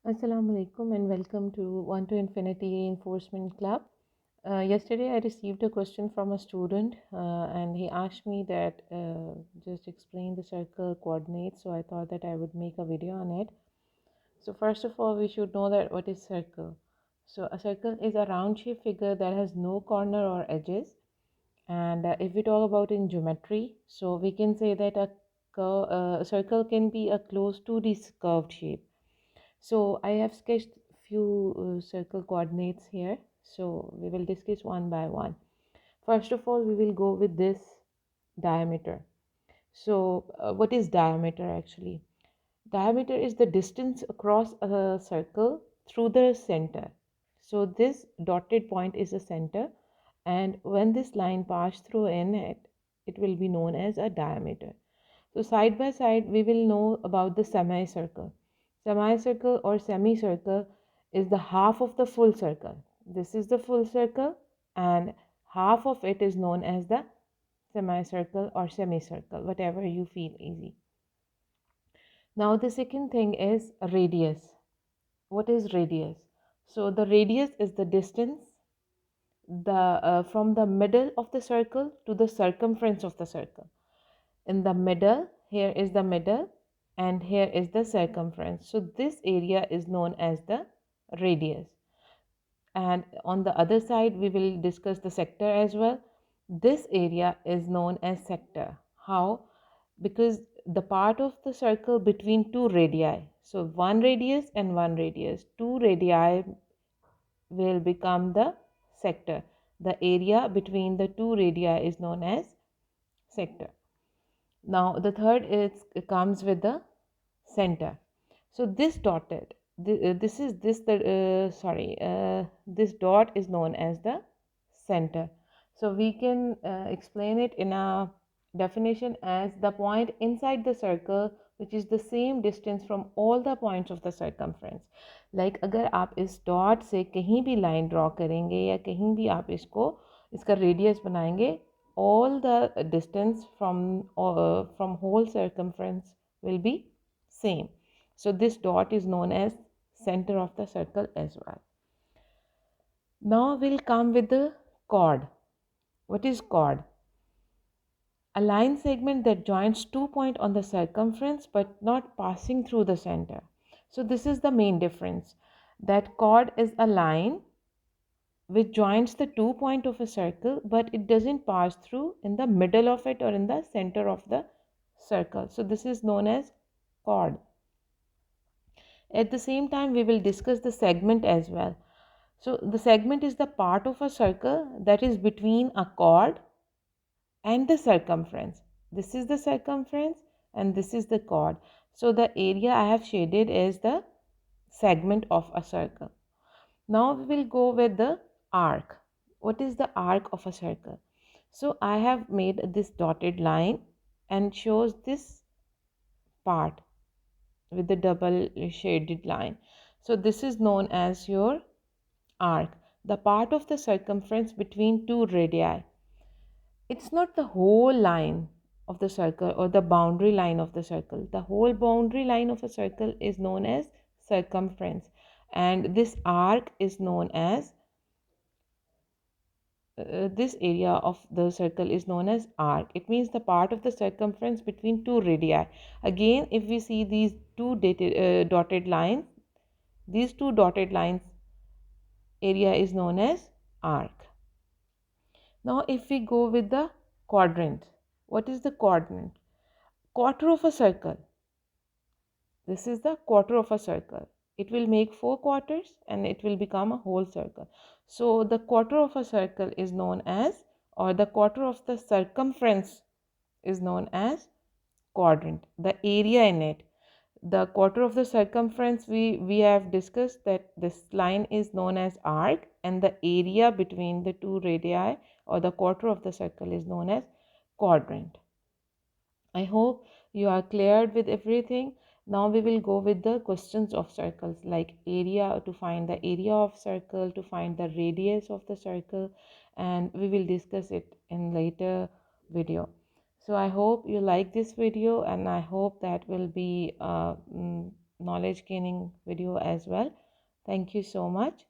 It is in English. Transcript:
Assalamu alaikum and welcome to 1 to Infinity Reinforcement Club. Yesterday I received a question from a student and he asked me that just explain the circle coordinates, so I thought that I would make a video on it. So first of all, we should know that what is circle. So a circle is a round shaped figure that has no corner or edges, and if we talk about in geometry, so we can say that a circle can be a close to this curved shape. So I have sketched few circle coordinates here. So we will discuss one by one. First of all, we will go with this diameter. So what is diameter actually? Diameter is the distance across a circle through the center. So this dotted point is the center, and when this line passes through in it, it will be known as a diameter. So side by side, we will know about the semicircle. Semicircle or semicircle is the half of the full circle. This is the full circle, and half of it is known as the semicircle or semicircle, whatever you feel easy. Now the second thing is radius. What is radius? So the radius is the distance from the middle of the circle to the circumference of the circle. In the middle, here is the middle, and here is the circumference. So this area is known as the radius. And on the other side, we will discuss the sector as well. This area is known as sector. How? Because the part of the circle between two radii, so one radius and one radius, two radii will become the sector. The area between the two radii is known as sector. Now the third is it comes with the center. So this dotted, this is this the this dot is known as the center. So we can explain it in a definition as the point inside the circle which is the same distance from all the points of the circumference. Like अगर आप इस dot से कहीं भी line draw करेंगे या कहीं भी आप इसका रेडियस बनाएंगे, all the distance from whole circumference will be same. So this dot is known as center of the circle as well. Now we'll come with the chord. What is chord? A line segment that joins 2 points on the circumference but not passing through the center. So this is the main difference, that chord is a line which joins the 2 points of a circle but it doesn't pass through in the middle of it or in the center of the circle. So this is known as chord. At the same time, we will discuss the segment as well. So the segment is the part of a circle that is between a chord and the circumference. This is the circumference and this is the chord. So the area I have shaded is the segment of a circle. Now we will go with the arc. What is the arc of a circle? So I have made this dotted line and shows this part with the double shaded line. So this is known as your arc, the part of the circumference between two radii. It's not the whole line of the circle or the boundary line of the circle. The whole boundary line of a circle is known as circumference, and this arc is known as this area of the circle is known as arc. It means the part of the circumference between two radii. Again, if we see these two dotted lines, these two dotted lines area is known as arc. Now if we go with the quadrant, what is the quadrant? Quarter of a circle. This is the quarter of a circle. It will make 4 quarters and it will become a whole circle. So the quarter of a circle is known as, or the quarter of the circumference is known as quadrant. The area in it, the quarter of the circumference, we have discussed that this line is known as arc, and the area between the two radii or the quarter of the circle is known as quadrant. I hope you are cleared with everything. Now we will go with the questions of circles, like area, to find the area of circle, to find the radius of the circle, and we will discuss it in later video. So I hope you like this video, and I hope that will be knowledge gaining video as well. Thank you so much.